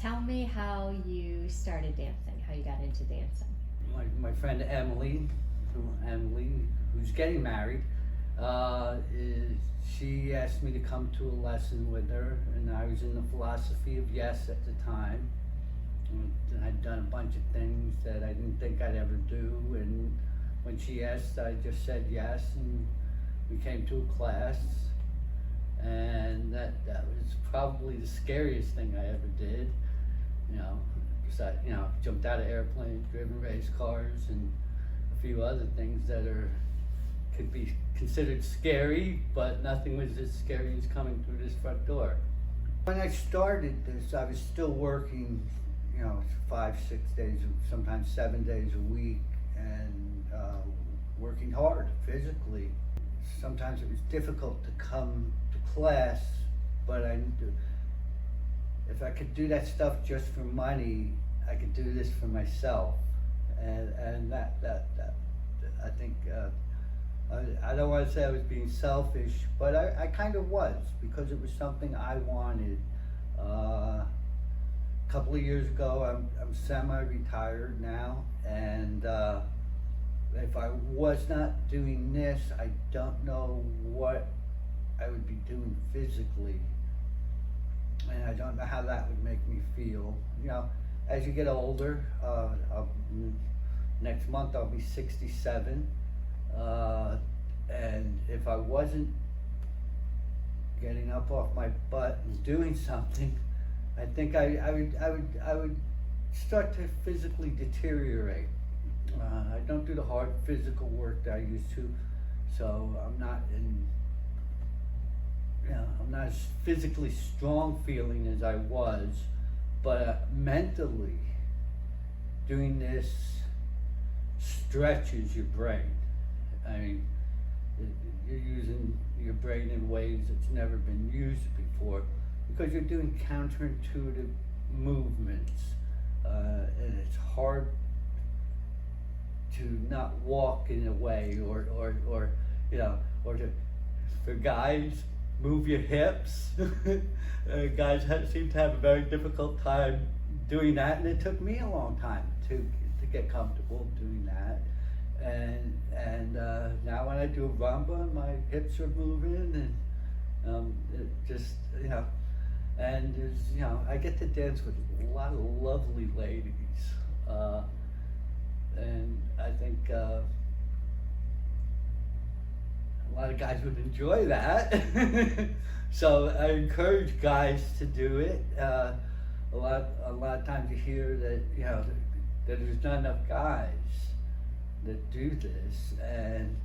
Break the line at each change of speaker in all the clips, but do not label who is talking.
Tell me how you started dancing, how you got into dancing.
My friend Emily, who's getting married, she asked me to come to a lesson with her, and I was in the philosophy of yes at the time. And I'd done a bunch of things that I didn't think I'd ever do, and when she asked, I just said yes, and we came to a class, and that was probably the scariest thing I ever did. Because I jumped out of airplanes, driven race cars, and a few other things that could be considered scary, but nothing was as scary as coming through this front door. When I started this, I was still working, 5, 6 days, sometimes 7 days a week, and working hard physically. Sometimes it was difficult to come to class, but if I could do that stuff just for money, I could do this for myself, and that I think I don't want to say I was being selfish, but I kind of was, because it was something I wanted. A couple of years ago, I'm semi-retired now, and if I was not doing this, I don't know what I would be doing physically. And I don't know how that would make me feel. As you get older, next month I'll be 67, and if I wasn't getting up off my butt and doing something, I think I would start to physically deteriorate. I don't do the hard physical work that I used to, so I'm not as physically strong feeling as I was, but mentally, doing this stretches your brain. I mean, you're using your brain in ways that's never been used before, because you're doing counterintuitive movements, and it's hard to not walk in a way, or for guys, move your hips. Guys seem to have a very difficult time doing that, and it took me a long time to get comfortable doing that. And now when I do a rumba, my hips are moving, and it just and there's I get to dance with a lot of lovely ladies, and I think a lot of guys would enjoy that. So I encourage guys to do it. A lot of times you hear that that there's not enough guys that do this, and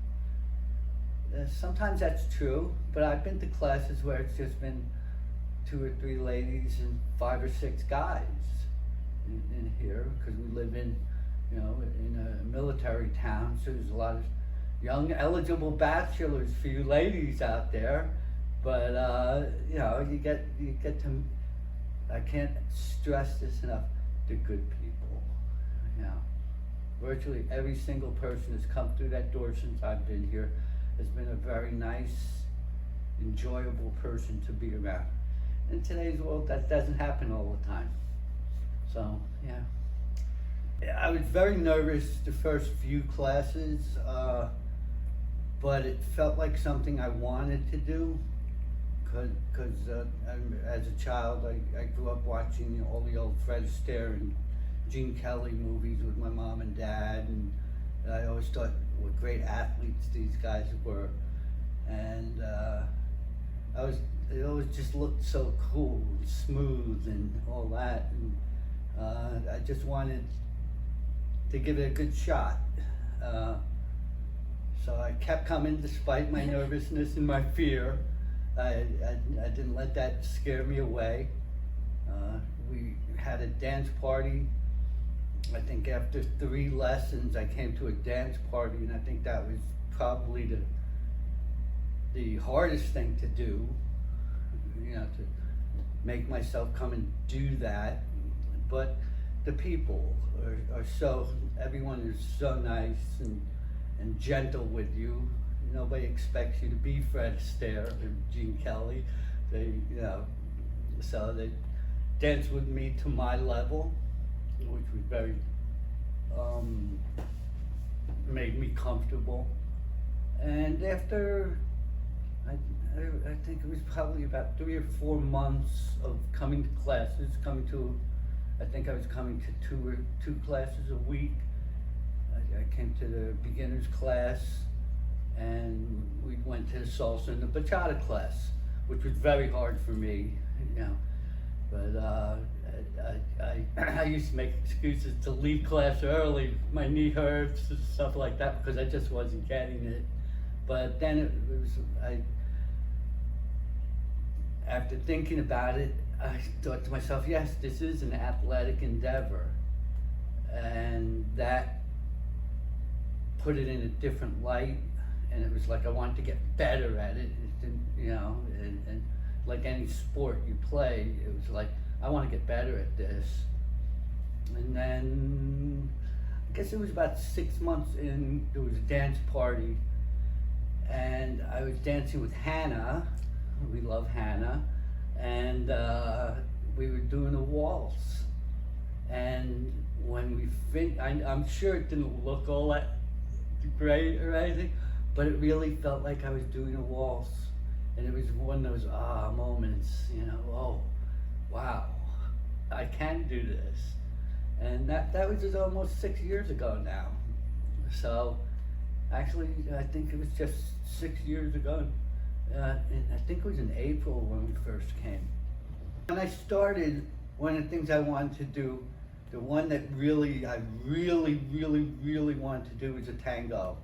sometimes that's true. But I've been to classes where it's just been 2 or 3 ladies and 5 or 6 guys in here, because we live in a military town, so there's a lot of young eligible bachelors for you ladies out there. But you get to, I can't stress this enough, the good people. Virtually every single person that's come through that door since I've been here has been a very nice, enjoyable person to be around. In today's world, that doesn't happen all the time. So I was very nervous the first few classes, but it felt like something I wanted to do, because as a child I grew up watching all the old Fred Astaire and Gene Kelly movies with my mom and dad, and I always thought what great athletes these guys were, and it always just looked so cool and smooth and all that, and I just wanted to give it a good shot. So I kept coming despite my nervousness and my fear. I didn't let that scare me away. We had a dance party. I think after 3 lessons, I came to a dance party, and I think that was probably the hardest thing to do, to make myself come and do that. But the people are so, everyone is so nice and gentle with you. Nobody expects you to be Fred Astaire or Gene Kelly. So dance with me to my level, which was very, made me comfortable. And after, I think it was probably about 3 or 4 months of coming to classes, I think I was coming to two classes a week. I came to the beginner's class, and we went to the salsa and the bachata class, which was very hard for me, you know. But I used to make excuses to leave class early. My knee hurts and stuff like that because I just wasn't getting it. But then after thinking about it, I thought to myself, yes, this is an athletic endeavor, and that put it in a different light. And it was like I wanted to get better at it. It didn't, you know, and like any sport you play, it was like I want to get better at this. And then I guess it was about 6 months in, there was a dance party, and I was dancing with Hannah. We love Hannah, and we were doing a waltz. And when we I'm sure it didn't look all that great or anything, but it really felt like I was doing a waltz. And it was one of those moments, you know, oh, wow, I can do this. And that was just almost 6 years ago now. So actually, I think it was just 6 years ago. And I think it was in April when we first came. When I started, one of the things I wanted to do, the one that I really wanted to do was a tango.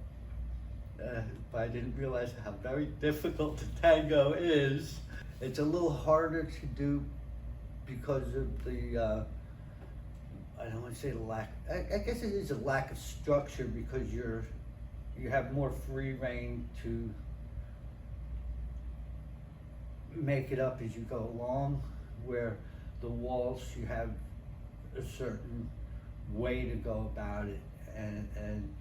But I didn't realize how very difficult the tango is. It's a little harder to do because of the, I don't want to say the lack, I guess it is a lack of structure, because you have more free reign to make it up as you go along, where the waltz, you have a certain way to go about it, and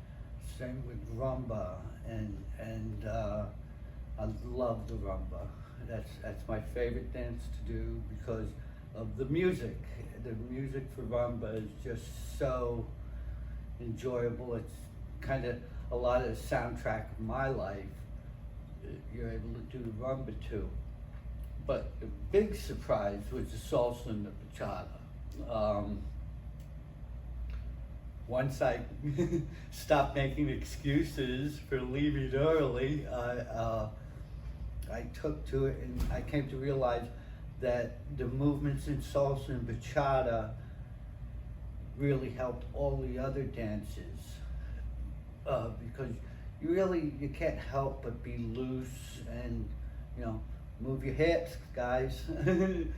same with rumba, and I love the rumba. That's my favorite dance to do because of the music. The music for rumba is just so enjoyable. It's kind of a lot of the soundtrack of my life. You're able to do the rumba too. But the big surprise was the salsa and the bachata. Once I stopped making excuses for leaving early, I took to it, and I came to realize that the movements in salsa and bachata really helped all the other dances, because you can't help but be loose and, you know, move your hips, guys. And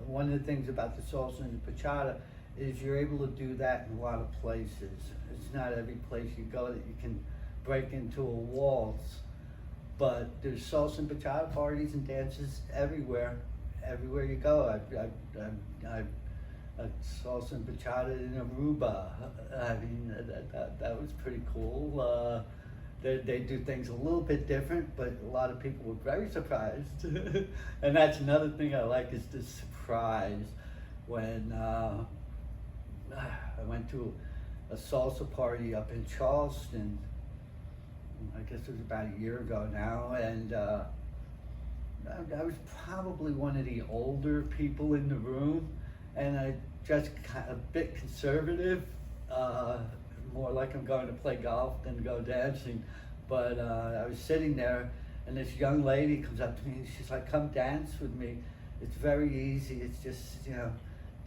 one of the things about the salsa and the bachata is you're able to do that in a lot of places. It's not every place you go that you can break into a waltz, but there's salsa and bachata parties and dances everywhere you go. I've salsa and bachata in Aruba. I mean, that was pretty cool. They do things a little bit different, but a lot of people were very surprised. And that's another thing I like, is the surprise. When I went to a salsa party up in Charleston, I guess it was about a year ago now, and I was probably one of the older people in the room, and I just a bit conservative, more like I'm going to play golf than go dancing. But I was sitting there, and this young lady comes up to me, and she's like, "Come dance with me. It's very easy. It's just, you know,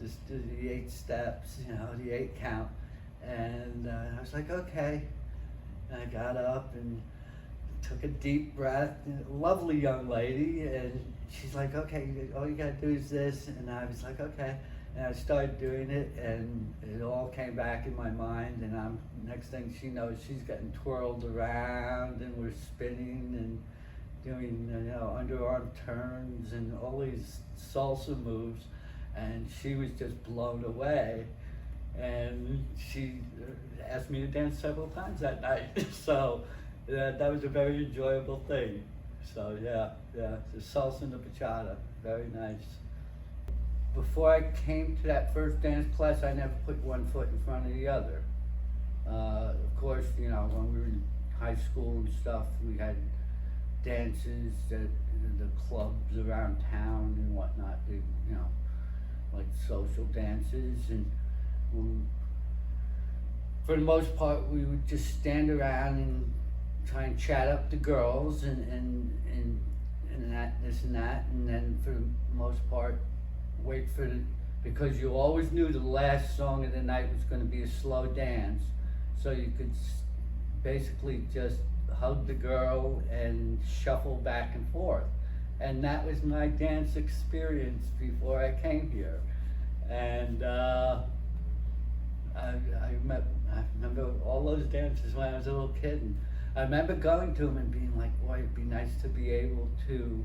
just do the 8 steps, you know, the 8 count." And I was like, okay. And I got up and took a deep breath. Lovely young lady, and she's like, "Okay, all you gotta do is this." And I was like, okay. And I started doing it, and it all came back in my mind, and next thing she knows, she's getting twirled around, and we're spinning and doing, you know, underarm turns and all these salsa moves, and she was just blown away. And she asked me to dance several times that night. So that was a very enjoyable thing. So yeah, the salsa and the bachata, very nice. Before I came to that first dance class, I never put one foot in front of the other. Of course, you know, when we were in high school and stuff, we had dances at the clubs around town and whatnot, you know, like social dances, and for the most part, we would just stand around and try and chat up the girls and that, this and that, and then for the most part, wait for the, because you always knew the last song of the night was going to be a slow dance, so you could basically just hug the girl and shuffle back and forth. And that was my dance experience before I came here. And I remember all those dances when I was a little kid. And I remember going to them and being like, boy, it'd be nice to be able to,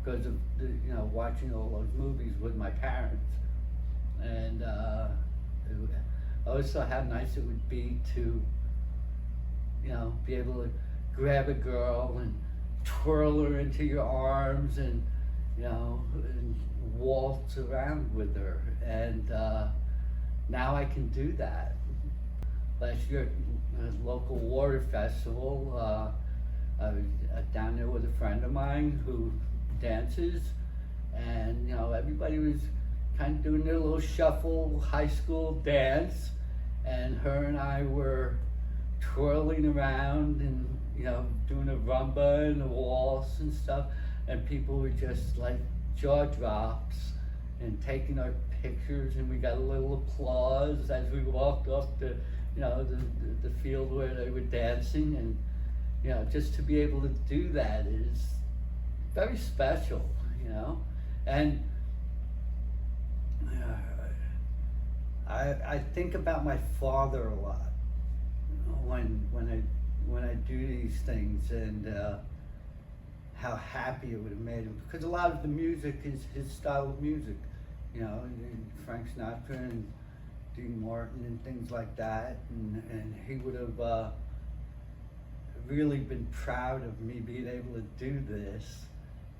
because of the, you know, watching all those movies with my parents. And I always saw how nice it would be to, you know, be able to grab a girl and twirl her into your arms and, you know, and waltz around with her. And now I can do that. Last year at a local water festival, I was down there with a friend of mine who dances, and you know, everybody was kind of doing their little shuffle high school dance, and her and I were twirling around and, you know, doing a rumba and a waltz and stuff, and people were just like jaw drops and taking our pictures, and we got a little applause as we walked off the, you know, the field where they were dancing. And you know, just to be able to do that is very special, you know. And I think about my father a lot when I do these things, and how happy it would have made him, because a lot of the music is his style of music, you know, Frank Sinatra and Dean Martin and things like that, and he would have really been proud of me being able to do this.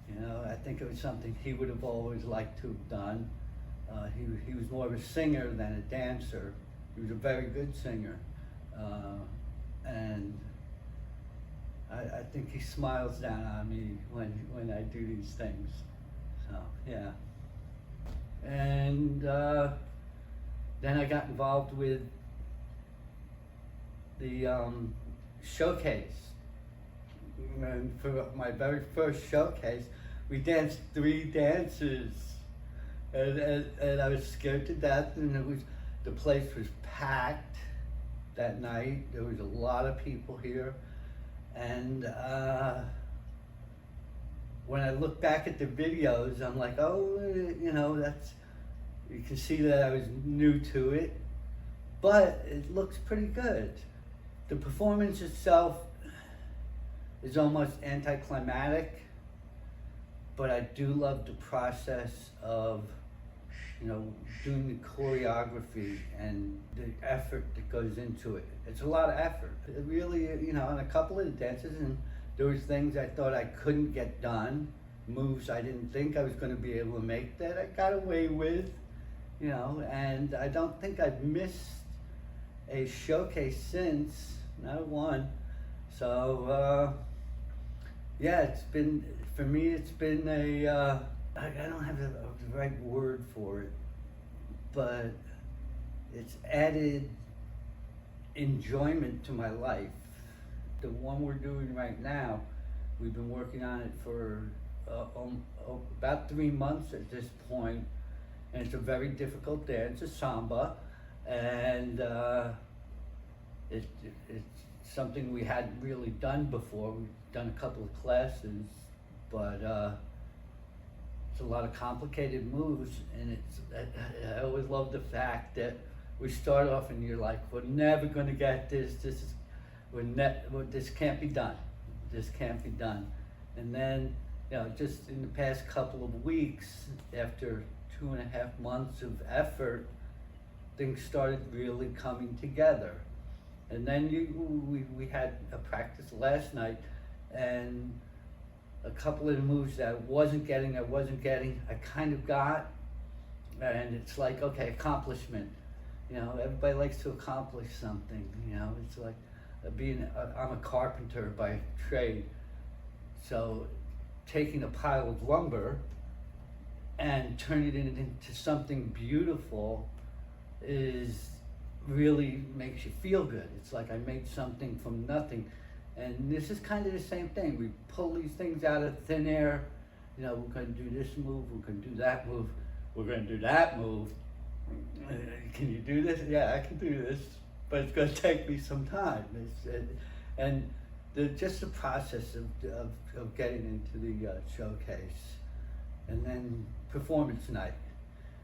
You know, I think it was something he would have always liked to have done. He was more of a singer than a dancer. He was a very good singer, and I think he smiles down on me when I do these things. So yeah. And then I got involved with the showcase. And for my very first showcase, we danced 3 dances, and I was scared to death. And the place was packed that night. There was a lot of people here, and when I look back at the videos, I'm like, oh, you know, that's, you can see that I was new to it, but it looks pretty good. The performance itself is almost anticlimactic, but I do love the process of, you know, doing the choreography and the effort that goes into it. It's a lot of effort. It really, you know, on a couple of the dances, and there was things I thought I couldn't get done, moves I didn't think I was going to be able to make that I got away with, you know, and I don't think I've missed a showcase since, not one. So, yeah, it's been, for me, it's been a, I don't have the right word for it, but it's added enjoyment to my life. The one we're doing right now, we've been working on it for about 3 months at this point, and it's a very difficult dance, a samba, and it's something we hadn't really done before. We've done a couple of classes, but it's a lot of complicated moves, and I always love the fact that we start off and you're like, we're never going to get this. This can't be done. This can't be done. And then, you know, just in the past couple of weeks, after 2.5 months of effort, things started really coming together. And then we had a practice last night, and a couple of the moves that I wasn't getting, I kind of got, and it's like, okay, accomplishment. You know, everybody likes to accomplish something, you know, it's like I'm a carpenter by trade, so taking a pile of lumber and turning it into something beautiful is really makes you feel good. It's like I made something from nothing. And this is kind of the same thing. We pull these things out of thin air. You know, we're going to do this move, we're going to do that move, we're going to do that move. Can you do this? Yeah, I can do this, but it's going to take me some time. And just the process of getting into the showcase. And then performance night.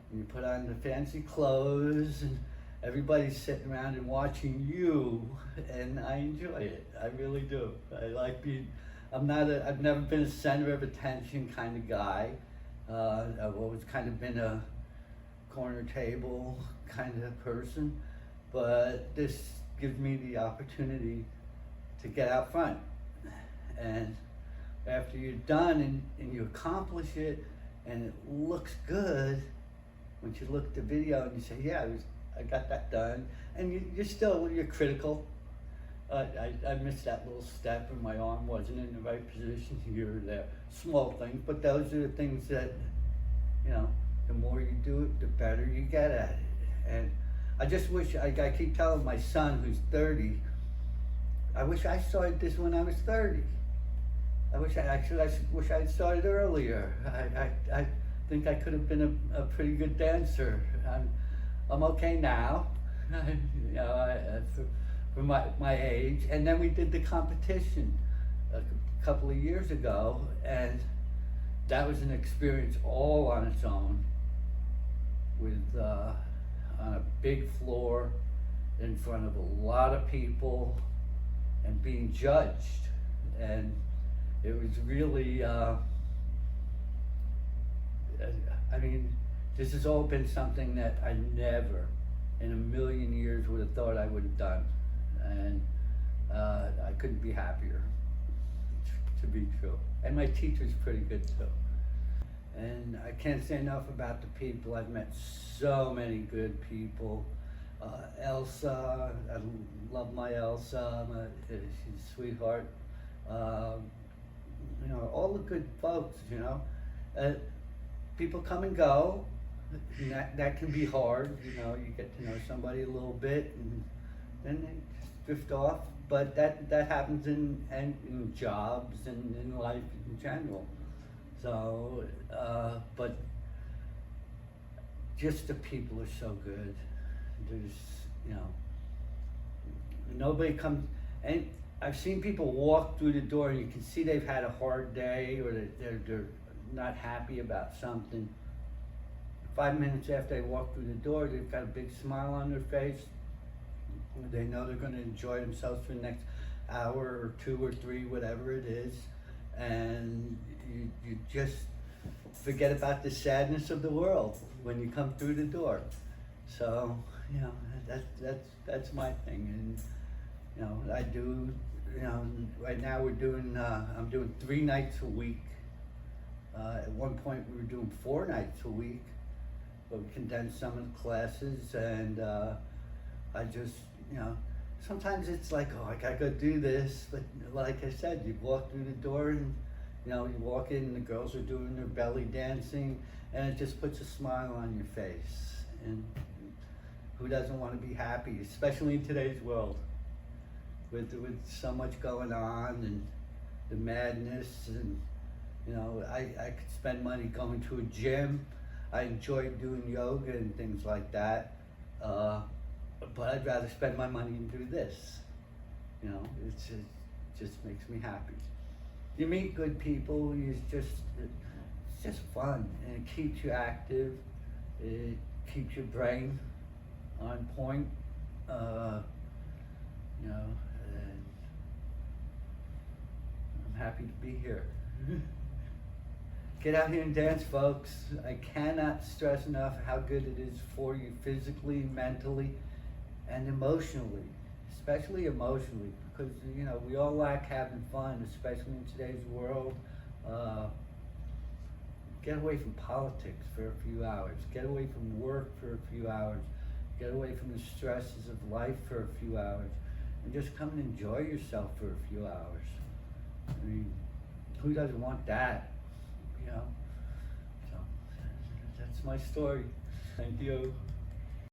And you put on the fancy clothes and everybody's sitting around and watching you, and I enjoy it. I really do. I like being, I've never been a center of attention kind of guy. I've always kind of been a corner table kind of person, but this gives me the opportunity to get out front. And after you're done and you accomplish it and it looks good, once you look at the video and you say, yeah, I got that done, and you're critical. I missed that little step and my arm wasn't in the right position here or there. Small things, but those are the things that, you know, the more you do it, the better you get at it. And I just wish, I keep telling my son who's 30, I wish I started this when I was 30. I wish I had started earlier. I think I could have been a pretty good dancer. I'm okay now, you know, for my age. And then we did the competition a couple of years ago, and that was an experience all on its own, with on a big floor in front of a lot of people and being judged. And it was really, I mean, this has all been something that I never in a million years would have thought I would have done. And I couldn't be happier, to be true. And my teacher's pretty good too. And I can't say enough about the people. I've met so many good people. Elsa, I love my Elsa, she's a sweetheart. You know, all the good folks, you know. People come and go, and that can be hard, you know, you get to know somebody a little bit and then they drift off, but that happens in jobs and in life in general. So, but just the people are so good. There's, you know, nobody comes, and I've seen people walk through the door and you can see they've had a hard day or they're not happy about something. 5 minutes after they walk through the door, they've got a big smile on their face. They know they're going to enjoy themselves for the next hour or 2 or 3, whatever it is, and you just forget about the sadness of the world when you come through the door. So, you know, that's my thing. And you know, I do, you know, right now we're doing, I'm doing 3 nights a week. At one point we were doing 4 nights a week, but we condensed some of the classes, and I just, you know, sometimes it's like, oh, I gotta go do this, but like I said, you walk through the door and, you know, you walk in and the girls are doing their belly dancing, and it just puts a smile on your face. And who doesn't want to be happy, especially in today's world, with so much going on and the madness. And you know, I could spend money going to a gym. I enjoy doing yoga and things like that, but I'd rather spend my money and do this. You know, it just makes me happy. You meet good people. It's just fun, and it keeps you active. It keeps your brain on point. You know, and I'm happy to be here. Get out here and dance, folks. I cannot stress enough how good it is for you physically, mentally, and emotionally, especially emotionally, because, you know, we all like having fun, especially in today's world Get away from politics for a few hours. Get away from work for a few hours. Get away from the stresses of life for a few hours. And just come and enjoy yourself for a few hours. I mean, who doesn't want that? You know? So, that's my story. Thank you.